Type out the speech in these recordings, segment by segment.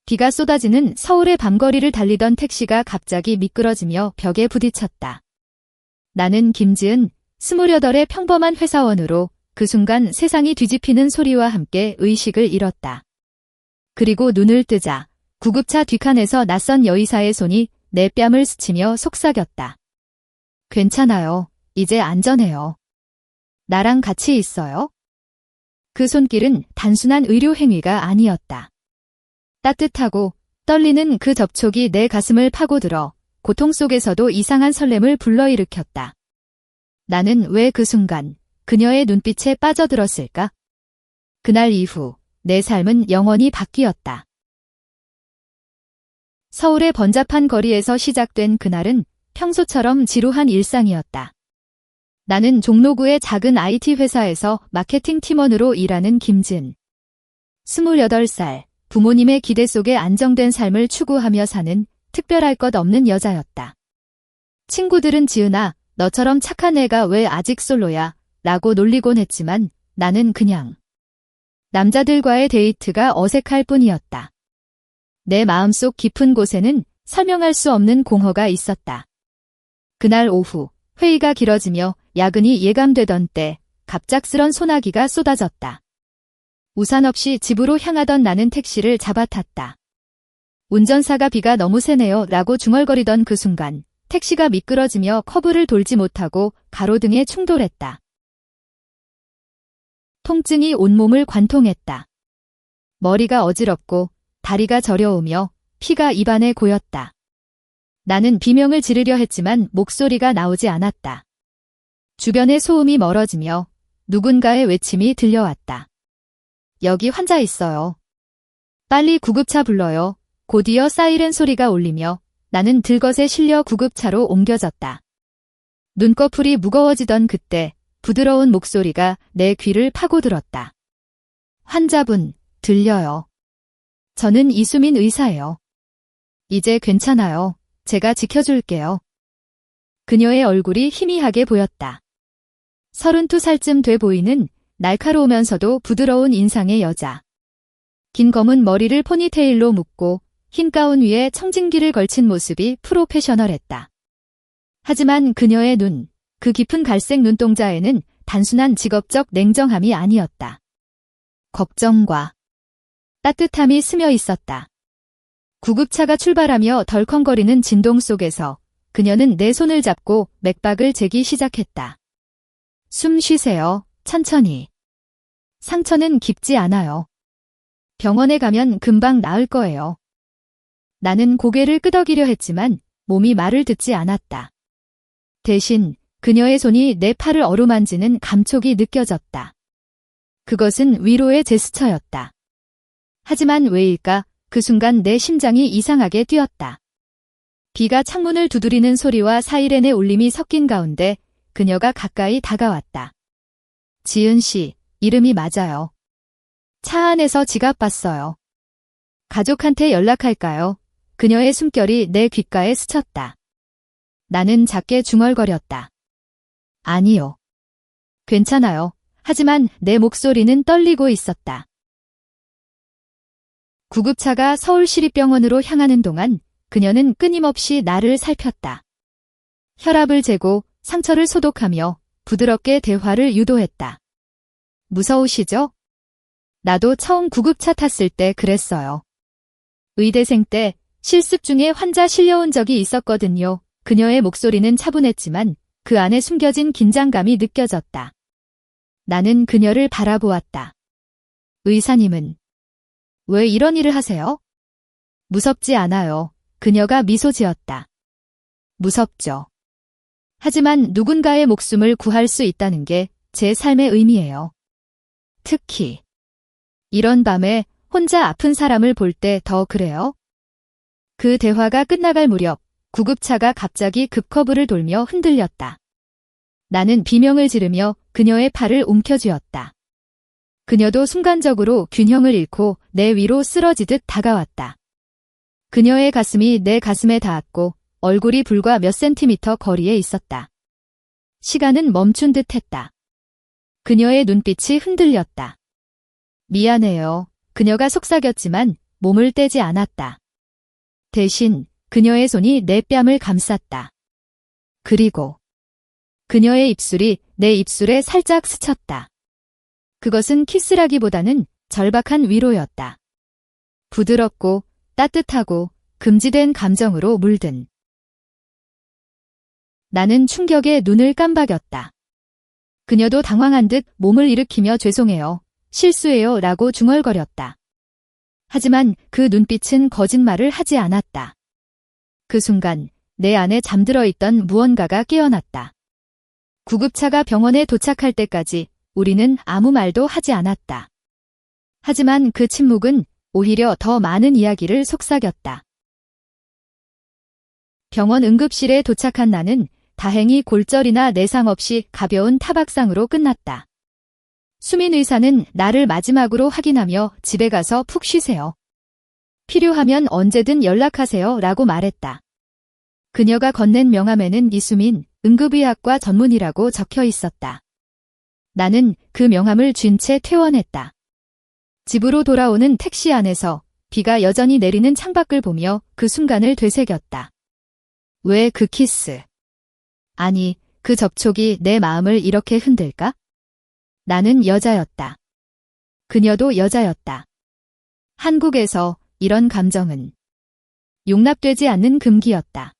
비가 쏟아지는 서울의 밤거리를 달리던 택시가 갑자기 미끄러지며 벽에 부딪혔다. 나는 김지은, 28의 평범한 회사원으로 그 순간 세상이 뒤집히는 소리와 함께 의식을 잃었다. 그리고 눈을 뜨자 구급차 뒷칸에서 낯선 여의사의 손이 내 뺨을 스치며 속삭였다. 괜찮아요. 이제 안전해요. 나랑 같이 있어요? 그 손길은 단순한 의료 행위가 아니었다. 따뜻하고 떨리는 그 접촉이 내 가슴을 파고들어 고통 속에서도 이상한 설렘을 불러일으켰다. 나는 왜 그 순간 그녀의 눈빛에 빠져들었을까? 그날 이후 내 삶은 영원히 바뀌었다. 서울의 번잡한 거리에서 시작된 그날은 평소처럼 지루한 일상이었다. 나는 종로구의 작은 IT 회사에서 마케팅 팀원으로 일하는 김지은. 28살, 부모님의 기대 속에 안정된 삶을 추구하며 사는 특별할 것 없는 여자였다. 친구들은 지은아, 너처럼 착한 애가 왜 아직 솔로야? 라고 놀리곤 했지만 나는 그냥 남자들과의 데이트가 어색할 뿐이었다. 내 마음속 깊은 곳에는 설명할 수 없는 공허가 있었다. 그날 오후 회의가 길어지며 야근이 예감되던 때 갑작스런 소나기가 쏟아졌다. 우산 없이 집으로 향하던 나는 택시를 잡아탔다. 운전사가 비가 너무 세네요 라고 중얼거리던 그 순간 택시가 미끄러지며 커브를 돌지 못하고 가로등에 충돌했다. 통증이 온몸을 관통했다. 머리가 어지럽고 다리가 저려오며 피가 입안에 고였다. 나는 비명을 지르려 했지만 목소리가 나오지 않았다. 주변의 소음이 멀어지며 누군가의 외침이 들려왔다. 여기 환자 있어요. 빨리 구급차 불러요. 곧이어 사이렌 소리가 울리며 나는 들것에 실려 구급차로 옮겨졌다. 눈꺼풀이 무거워지던 그때 부드러운 목소리가 내 귀를 파고들었다. 환자분, 들려요. 저는 이수민 의사예요. 이제 괜찮아요. 제가 지켜줄게요. 그녀의 얼굴이 희미하게 보였다. 32살쯤 돼 보이는 날카로우면서도 부드러운 인상의 여자. 긴 검은 머리를 포니테일로 묶고 흰 가운 위에 청진기를 걸친 모습이 프로페셔널했다. 하지만 그녀의 눈, 그 깊은 갈색 눈동자에는 단순한 직업적 냉정함이 아니었다. 걱정과 따뜻함이 스며 있었다. 구급차가 출발하며 덜컹거리는 진동 속에서 그녀는 내 손을 잡고 맥박을 재기 시작했다. 숨 쉬세요. 천천히. 상처는 깊지 않아요. 병원에 가면 금방 나을 거예요. 나는 고개를 끄덕이려 했지만 몸이 말을 듣지 않았다. 대신 그녀의 손이 내 팔을 어루만지는 감촉이 느껴졌다. 그것은 위로의 제스처였다. 하지만 왜일까? 그 순간 내 심장이 이상하게 뛰었다. 비가 창문을 두드리는 소리와 사이렌의 울림이 섞인 가운데 그녀가 가까이 다가왔다. 지은 씨, 이름이 맞아요. 차 안에서 지갑 봤어요. 가족한테 연락할까요? 그녀의 숨결이 내 귓가에 스쳤다. 나는 작게 중얼거렸다. 아니요. 괜찮아요. 하지만 내 목소리는 떨리고 있었다. 구급차가 서울시립병원으로 향하는 동안 그녀는 끊임없이 나를 살폈다. 혈압을 재고 상처를 소독하며 부드럽게 대화를 유도했다. 무서우시죠? 나도 처음 구급차 탔을 때 그랬어요. 의대생 때 실습 중에 환자 실려온 적이 있었거든요. 그녀의 목소리는 차분했지만 그 안에 숨겨진 긴장감이 느껴졌다. 나는 그녀를 바라보았다. 의사님은 왜 이런 일을 하세요? 무섭지 않아요. 그녀가 미소 지었다. 무섭죠. 하지만 누군가의 목숨을 구할 수 있다는 게 제 삶의 의미예요. 특히 이런 밤에 혼자 아픈 사람을 볼 때 더 그래요. 그 대화가 끝나갈 무렵 구급차가 갑자기 급커브를 돌며 흔들렸다. 나는 비명을 지르며 그녀의 팔을 움켜쥐었다. 그녀도 순간적으로 균형을 잃고 내 위로 쓰러지듯 다가왔다. 그녀의 가슴이 내 가슴에 닿았고 얼굴이 불과 몇 센티미터 거리에 있었다. 시간은 멈춘 듯 했다. 그녀의 눈빛이 흔들렸다. 미안해요. 그녀가 속삭였지만 몸을 떼지 않았다. 대신 그녀의 손이 내 뺨을 감쌌다. 그리고 그녀의 입술이 내 입술에 살짝 스쳤다. 그것은 키스라기보다는 절박한 위로였다. 부드럽고 따뜻하고 금지된 감정으로 물든. 나는 충격에 눈을 깜박였다. 그녀도 당황한 듯 몸을 일으키며 죄송해요, 실수해요 라고 중얼거렸다. 하지만 그 눈빛은 거짓말을 하지 않았다. 그 순간 내 안에 잠들어 있던 무언가가 깨어났다. 구급차가 병원에 도착할 때까지 우리는 아무 말도 하지 않았다. 하지만 그 침묵은 오히려 더 많은 이야기를 속삭였다. 병원 응급실에 도착한 나는 다행히 골절이나 내상 없이 가벼운 타박상으로 끝났다. 수민 의사는 나를 마지막으로 확인하며 집에 가서 푹 쉬세요. 필요하면 언제든 연락하세요 라고 말했다. 그녀가 건넨 명함에는 이수민 응급의학과 전문의라고 적혀 있었다. 나는 그 명함을 쥔 채 퇴원했다. 집으로 돌아오는 택시 안에서 비가 여전히 내리는 창밖을 보며 그 순간을 되새겼다. 왜 그 키스? 아니, 그 접촉이 내 마음을 이렇게 흔들까? 나는 여자였다. 그녀도 여자였다. 한국에서 이런 감정은 용납되지 않는 금기였다.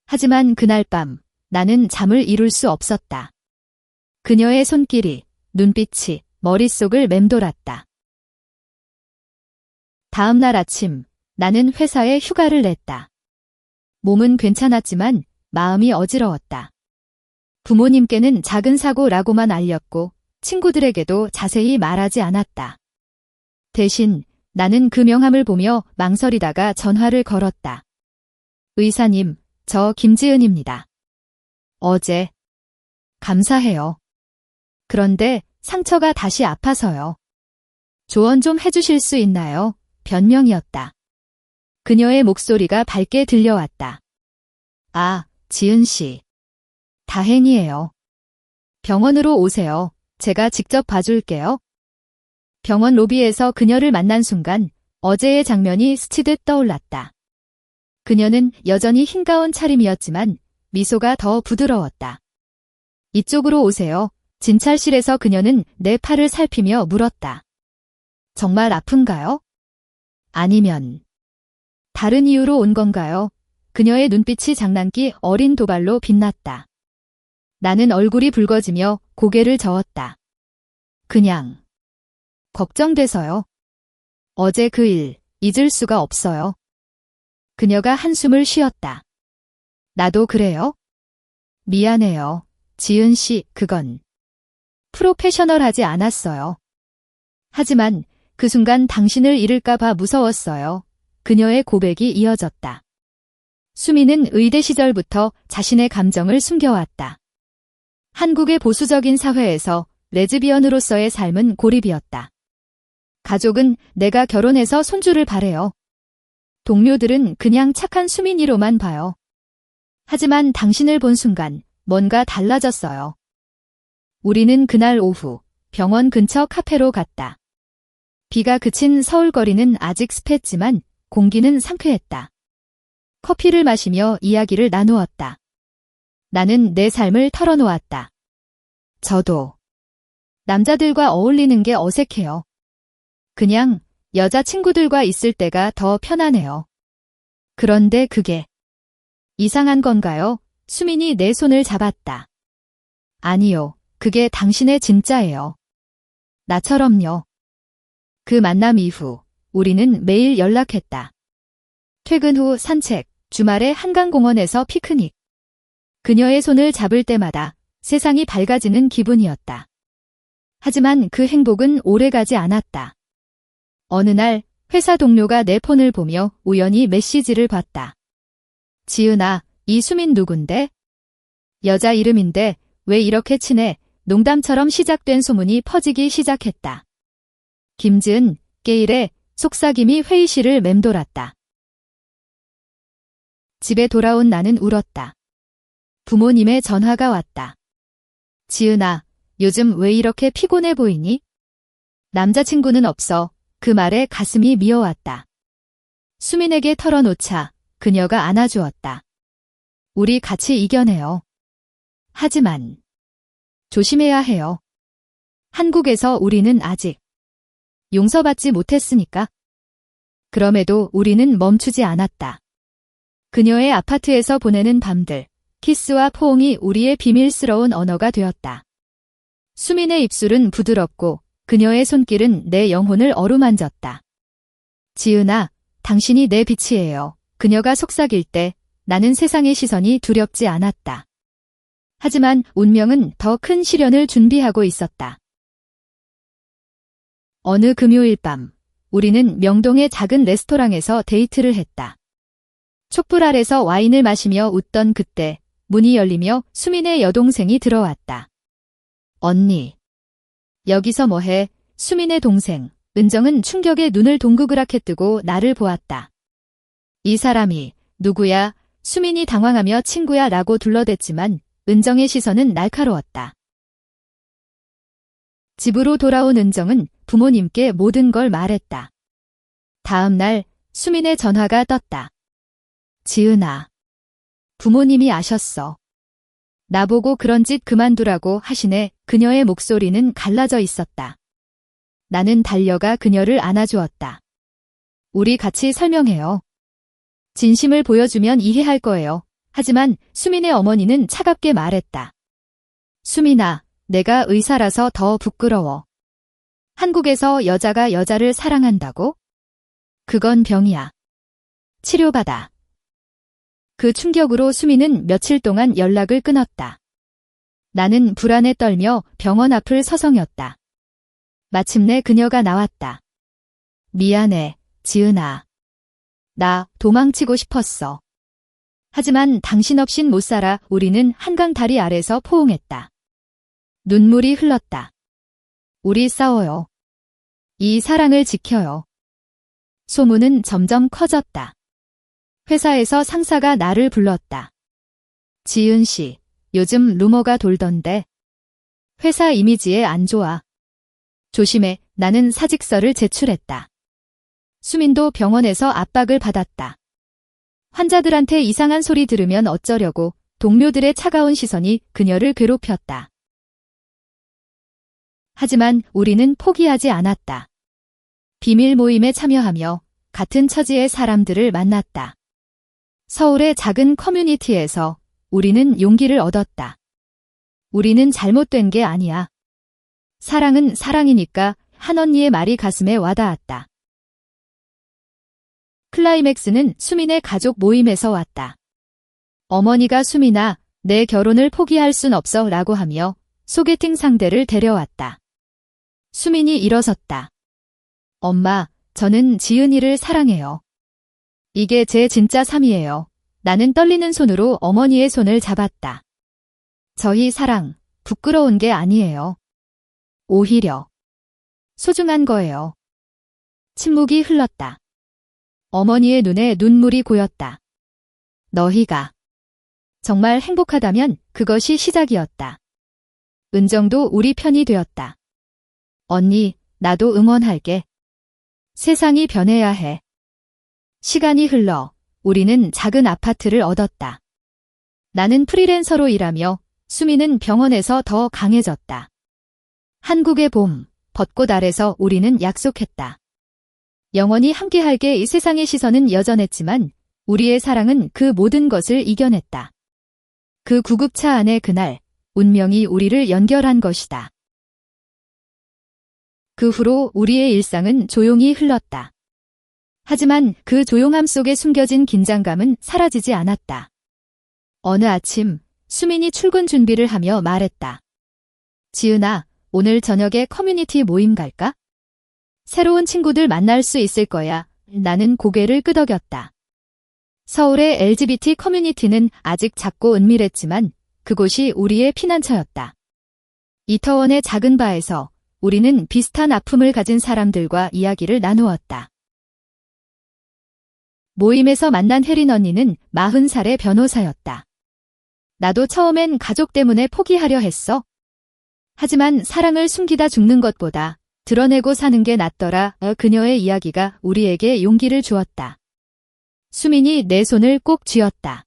하지만 그날 밤 나는 잠을 이룰 수 없었다. 그녀의 손길이, 눈빛이 머릿속을 맴돌았다. 다음 날 아침 나는 회사에 휴가를 냈다. 몸은 괜찮았지만 마음이 어지러웠다. 부모님께는 작은 사고라고만 알렸고 친구들에게도 자세히 말하지 않았다. 대신 나는 그 명함을 보며 망설이다가 전화를 걸었다. 의사님, 저 김지은입니다. 어제 감사해요. 그런데 상처가 다시 아파서요. 조언 좀 해주실 수 있나요? 변명이었다. 그녀의 목소리가 밝게 들려왔다. 아, 지은 씨. 다행이에요. 병원으로 오세요. 제가 직접 봐줄게요. 병원 로비에서 그녀를 만난 순간 어제의 장면이 스치듯 떠올랐다. 그녀는 여전히 흰가운 차림이었지만 미소가 더 부드러웠다. 이쪽으로 오세요. 진찰실에서 그녀는 내 팔을 살피며 물었다. 정말 아픈가요? 아니면 다른 이유로 온 건가요? 그녀의 눈빛이 장난기 어린 도발로 빛났다. 나는 얼굴이 붉어지며 고개를 저었다. 그냥 걱정돼서요. 어제 그 일 잊을 수가 없어요. 그녀가 한숨을 쉬었다. 나도 그래요? 미안해요. 지은 씨, 그건 프로페셔널하지 않았어요. 하지만 그 순간 당신을 잃을까봐 무서웠어요. 그녀의 고백이 이어졌다. 수미는 의대 시절부터 자신의 감정을 숨겨왔다. 한국의 보수적인 사회에서 레즈비언으로서의 삶은 고립이었다. 가족은 내가 결혼해서 손주를 바래요. 동료들은 그냥 착한 수민이로만 봐요. 하지만 당신을 본 순간 뭔가 달라졌어요. 우리는 그날 오후 병원 근처 카페로 갔다. 비가 그친 서울거리는 아직 습했지만 공기는 상쾌했다. 커피를 마시며 이야기를 나누었다. 나는 내 삶을 털어놓았다. 저도 남자들과 어울리는 게 어색해요. 그냥 여자친구들과 있을 때가 더 편하네요. 그런데 그게 이상한 건가요? 수민이 내 손을 잡았다. 아니요, 그게 당신의 진짜예요. 나처럼요. 그 만남 이후 우리는 매일 연락했다. 퇴근 후 산책, 주말에 한강공원에서 피크닉. 그녀의 손을 잡을 때마다 세상이 밝아지는 기분이었다. 하지만 그 행복은 오래가지 않았다. 어느 날 회사 동료가 내 폰을 보며 우연히 메시지를 봤다. 지은아, 이수민 누군데? 여자 이름인데 왜 이렇게 친해? 농담처럼 시작된 소문이 퍼지기 시작했다. 김지은, 게일의 속삭임이 회의실을 맴돌았다. 집에 돌아온 나는 울었다. 부모님의 전화가 왔다. 지은아, 요즘 왜 이렇게 피곤해 보이니? 남자친구는 없어. 그 말에 가슴이 미어왔다. 수민에게 털어놓자 그녀가 안아주었다. 우리 같이 이겨내요. 하지만 조심해야 해요. 한국에서 우리는 아직 용서받지 못했으니까. 그럼에도 우리는 멈추지 않았다. 그녀의 아파트에서 보내는 밤들, 키스와 포옹이 우리의 비밀스러운 언어가 되었다. 수민의 입술은 부드럽고 그녀의 손길은 내 영혼을 어루만졌다. 지은아, 당신이 내 빛이에요. 그녀가 속삭일 때 나는 세상의 시선이 두렵지 않았다. 하지만 운명은 더 큰 시련을 준비하고 있었다. 어느 금요일 밤, 우리는 명동의 작은 레스토랑에서 데이트를 했다. 촛불 아래서 와인을 마시며 웃던 그때 문이 열리며 수민의 여동생이 들어왔다. 언니. 여기서 뭐해? 수민의 동생, 은정은 충격에 눈을 동그랗게 뜨고 나를 보았다. 이 사람이 누구야? 수민이 당황하며 친구야 라고 둘러댔지만 은정의 시선은 날카로웠다. 집으로 돌아온 은정은 부모님께 모든 걸 말했다. 다음 날 수민의 전화가 떴다. 지은아. 부모님이 아셨어. 나보고 그런 짓 그만두라고 하시네. 그녀의 목소리는 갈라져 있었다. 나는 달려가 그녀를 안아주었다. 우리 같이 설명해요. 진심을 보여주면 이해할 거예요. 하지만 수민의 어머니는 차갑게 말했다. 수민아, 내가 의사라서 더 부끄러워. 한국에서 여자가 여자를 사랑한다고? 그건 병이야. 치료받아. 그 충격으로 수민은 며칠 동안 연락을 끊었다. 나는 불안에 떨며 병원 앞을 서성였다. 마침내 그녀가 나왔다. 미안해, 지은아. 나 도망치고 싶었어. 하지만 당신 없인 못 살아. 우리는 한강 다리 아래서 포옹했다. 눈물이 흘렀다. 우리 싸워요. 이 사랑을 지켜요. 소문은 점점 커졌다. 회사에서 상사가 나를 불렀다. 지은 씨, 요즘 루머가 돌던데. 회사 이미지에 안 좋아. 조심해. 나는 사직서를 제출했다. 수민도 병원에서 압박을 받았다. 환자들한테 이상한 소리 들으면 어쩌려고. 동료들의 차가운 시선이 그녀를 괴롭혔다. 하지만 우리는 포기하지 않았다. 비밀 모임에 참여하며 같은 처지의 사람들을 만났다. 서울의 작은 커뮤니티에서 우리는 용기를 얻었다. 우리는 잘못된 게 아니야. 사랑은 사랑이니까. 한 언니의 말이 가슴에 와닿았다. 클라이맥스는 수민의 가족 모임에서 왔다. 어머니가 수민아, 내 결혼을 포기할 순 없어 라고 하며 소개팅 상대를 데려왔다. 수민이 일어섰다. 엄마, 저는 지은이를 사랑해요. 이게 제 진짜 삶이에요. 나는 떨리는 손으로 어머니의 손을 잡았다. 저희 사랑, 부끄러운 게 아니에요. 오히려 소중한 거예요. 침묵이 흘렀다. 어머니의 눈에 눈물이 고였다. 너희가 정말 행복하다면 그것이 시작이었다. 은정도 우리 편이 되었다. 언니, 나도 응원할게. 세상이 변해야 해. 시간이 흘러 우리는 작은 아파트를 얻었다. 나는 프리랜서로 일하며 수민은 병원에서 더 강해졌다. 한국의 봄, 벚꽃 아래서 우리는 약속했다. 영원히 함께할게. 이 세상의 시선은 여전했지만 우리의 사랑은 그 모든 것을 이겨냈다. 그 구급차 안에 그날 운명이 우리를 연결한 것이다. 그 후로 우리의 일상은 조용히 흘렀다. 하지만 그 조용함 속에 숨겨진 긴장감은 사라지지 않았다. 어느 아침 수민이 출근 준비를 하며 말했다. 지은아, 오늘 저녁에 커뮤니티 모임 갈까? 새로운 친구들 만날 수 있을 거야. 나는 고개를 끄덕였다. 서울의 LGBT 커뮤니티는 아직 작고 은밀했지만 그곳이 우리의 피난처였다. 이터원의 작은 바에서 우리는 비슷한 아픔을 가진 사람들과 이야기를 나누었다. 모임에서 만난 혜린 언니는 40살의 변호사였다. 나도 처음엔 가족 때문에 포기하려 했어. 하지만 사랑을 숨기다 죽는 것보다 드러내고 사는 게 낫더라. 그녀의 이야기가 우리에게 용기를 주었다. 수민이 내 손을 꼭 쥐었다.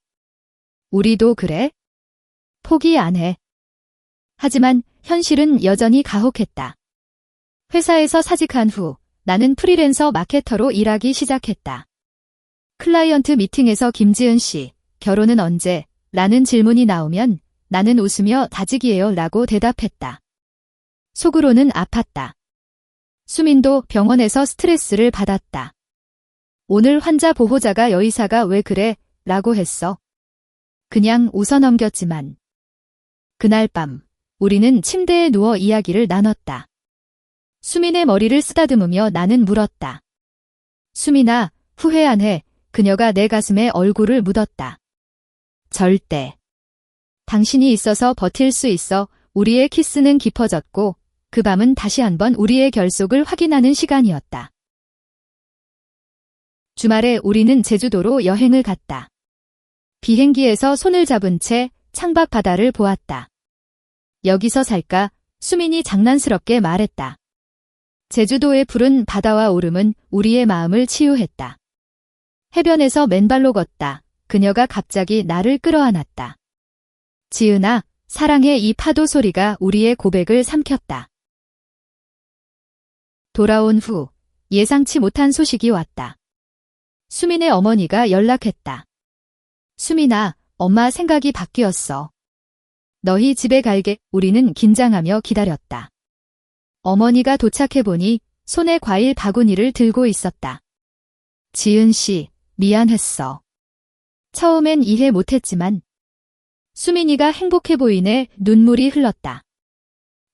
우리도 그래? 포기 안 해. 하지만 현실은 여전히 가혹했다. 회사에서 사직한 후 나는 프리랜서 마케터로 일하기 시작했다. 클라이언트 미팅에서 김지은 씨, 결혼은 언제? 라는 질문이 나오면 나는 웃으며 다직이에요 라고 대답했다. 속으로는 아팠다. 수민도 병원에서 스트레스를 받았다. 오늘 환자 보호자가 여의사가 왜 그래? 라고 했어. 그냥 웃어넘겼지만. 그날 밤, 우리는 침대에 누워 이야기를 나눴다. 수민의 머리를 쓰다듬으며 나는 물었다. 수민아, 후회 안 해. 그녀가 내 가슴에 얼굴을 묻었다. 절대. 당신이 있어서 버틸 수 있어. 우리의 키스는 깊어졌고 그 밤은 다시 한번 우리의 결속을 확인하는 시간이었다. 주말에 우리는 제주도로 여행을 갔다. 비행기에서 손을 잡은 채 창밖 바다를 보았다. 여기서 살까? 수민이 장난스럽게 말했다. 제주도의 푸른 바다와 오름은 우리의 마음을 치유했다. 해변에서 맨발로 걷다. 그녀가 갑자기 나를 끌어안았다. 지은아, 사랑해. 이 파도 소리가 우리의 고백을 삼켰다. 돌아온 후 예상치 못한 소식이 왔다. 수민의 어머니가 연락했다. 수민아, 엄마 생각이 바뀌었어. 너희 집에 갈게. 우리는 긴장하며 기다렸다. 어머니가 도착해보니 손에 과일 바구니를 들고 있었다. 지은 씨, 미안했어. 처음엔 이해 못했지만 수민이가 행복해 보이네. 눈물이 흘렀다.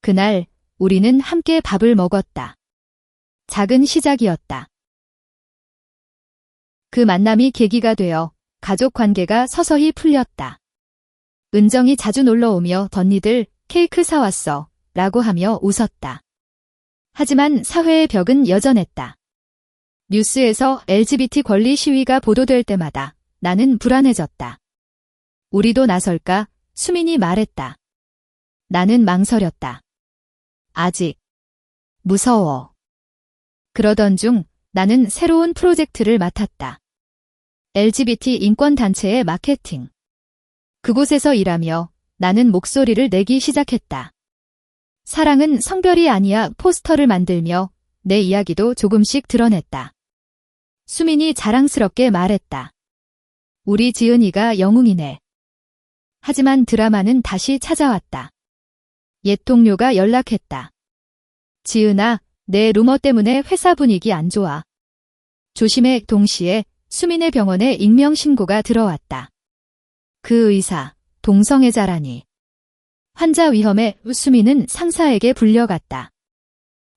그날 우리는 함께 밥을 먹었다. 작은 시작이었다. 그 만남이 계기가 되어 가족 관계가 서서히 풀렸다. 은정이 자주 놀러오며 덧니들 케이크 사왔어 라고 하며 웃었다. 하지만 사회의 벽은 여전했다. 뉴스에서 LGBT 권리 시위가 보도될 때마다 나는 불안해졌다. 우리도 나설까? 수민이 말했다. 나는 망설였다. 아직 무서워. 그러던 중 나는 새로운 프로젝트를 맡았다. LGBT 인권단체의 마케팅. 그곳에서 일하며 나는 목소리를 내기 시작했다. 사랑은 성별이 아니야 포스터를 만들며 내 이야기도 조금씩 드러냈다. 수민이 자랑스럽게 말했다. 우리 지은이가 영웅이네. 하지만 드라마는 다시 찾아왔다. 옛 동료가 연락했다. 지은아, 내 루머 때문에 회사 분위기 안 좋아. 조심해. 동시에 수민의 병원에 익명신고가 들어왔다. 그 의사, 동성애자라니. 환자 위험에 수민은 상사에게 불려갔다.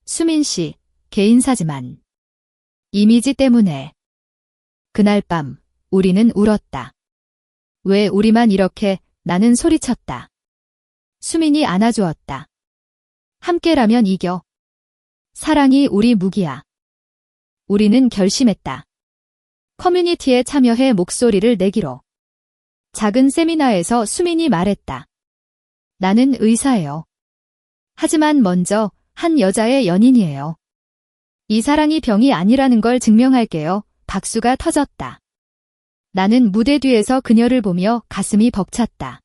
수민 씨, 개인사지만. 이미지 때문에. 그날 밤, 우리는 울었다. 왜 우리만 이렇게? 나는 소리쳤다. 수민이 안아주었다. 함께라면 이겨. 사랑이 우리 무기야. 우리는 결심했다. 커뮤니티에 참여해 목소리를 내기로. 작은 세미나에서 수민이 말했다. 나는 의사예요. 하지만 먼저 한 여자의 연인이에요. 이 사랑이 병이 아니라는 걸 증명할게요. 박수가 터졌다. 나는 무대 뒤에서 그녀를 보며 가슴이 벅찼다.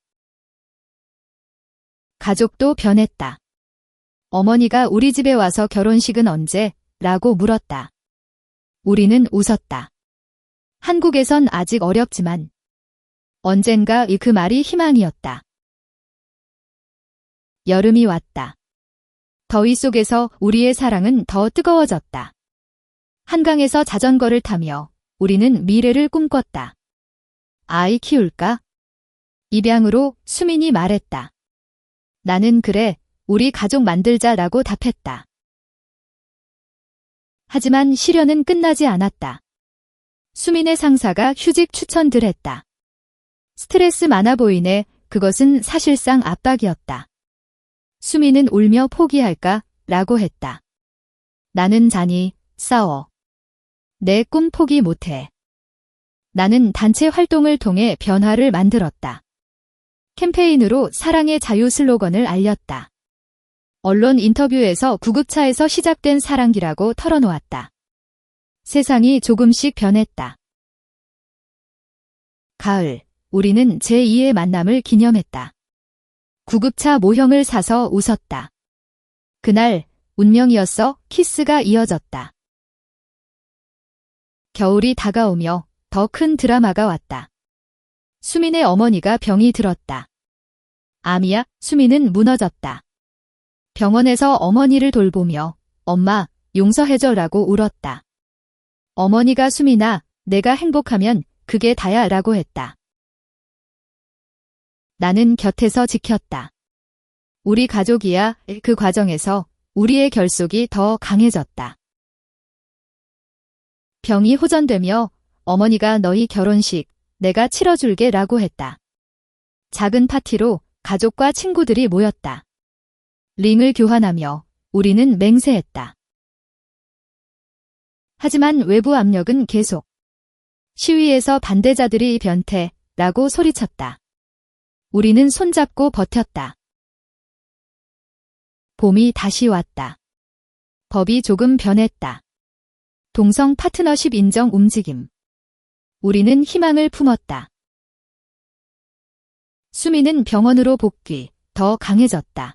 가족도 변했다. 어머니가 우리 집에 와서 결혼식은 언제? 라고 물었다. 우리는 웃었다. 한국에선 아직 어렵지만 언젠가 그 말이 희망이었다. 여름이 왔다. 더위 속에서 우리의 사랑은 더 뜨거워졌다. 한강에서 자전거를 타며 우리는 미래를 꿈꿨다. 아이 키울까? 입양으로 수민이 말했다. 나는 그래, 우리 가족 만들자라고 답했다. 하지만 시련은 끝나지 않았다. 수민의 상사가 휴직 추천들 했다. 스트레스 많아 보이네. 그것은 사실상 압박이었다. 수민은 울며 포기할까? 라고 했다. 나는 자니, 싸워. 내 꿈 포기 못해. 나는 단체 활동을 통해 변화를 만들었다. 캠페인으로 사랑의 자유 슬로건을 알렸다. 언론 인터뷰에서 구급차에서 시작된 사랑기라고 털어놓았다. 세상이 조금씩 변했다. 가을, 우리는 제2의 만남을 기념했다. 구급차 모형을 사서 웃었다. 그날, 운명이었어 키스가 이어졌다. 겨울이 다가오며 더 큰 드라마가 왔다. 수민의 어머니가 병이 들었다. 암이야, 수민은 무너졌다. 병원에서 어머니를 돌보며 엄마, 용서해줘라고 울었다. 어머니가 수민아, 내가 행복하면 그게 다야 라고 했다. 나는 곁에서 지켰다. 우리 가족이야. 그 과정에서 우리의 결속이 더 강해졌다. 병이 호전되며 어머니가 너희 결혼식 내가 치러줄게 라고 했다. 작은 파티로 가족과 친구들이 모였다. 링을 교환하며 우리는 맹세했다. 하지만 외부 압력은 계속. 시위에서 반대자들이 변태라고 소리쳤다. 우리는 손잡고 버텼다. 봄이 다시 왔다. 법이 조금 변했다. 동성 파트너십 인정 움직임. 우리는 희망을 품었다. 수미는 병원으로 복귀, 더 강해졌다.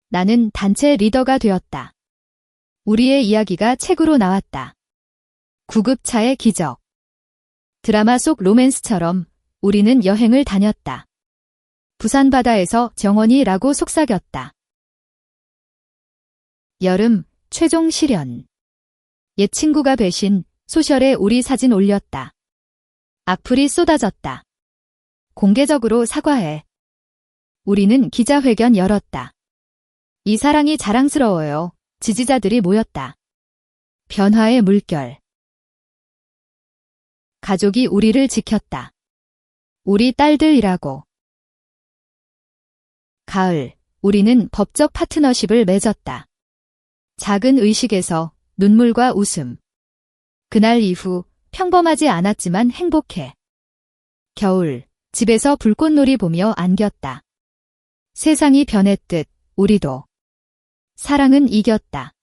나는 단체 리더가 되었다. 우리의 이야기가 책으로 나왔다. 구급차의 기적. 드라마 속 로맨스처럼 우리는 여행을 다녔다. 부산 바다에서 정원이라고 속삭였다. 여름, 최종 실현. 옛 친구가 배신, 소셜에 우리 사진 올렸다. 악플이 쏟아졌다. 공개적으로 사과해. 우리는 기자회견 열었다. 이 사랑이 자랑스러워요. 지지자들이 모였다. 변화의 물결. 가족이 우리를 지켰다. 우리 딸들이라고. 가을, 우리는 법적 파트너십을 맺었다. 작은 의식에서 눈물과 웃음. 그날 이후 평범하지 않았지만 행복해. 겨울, 집에서 불꽃놀이 보며 안겼다. 세상이 변했듯 우리도. 사랑은 이겼다.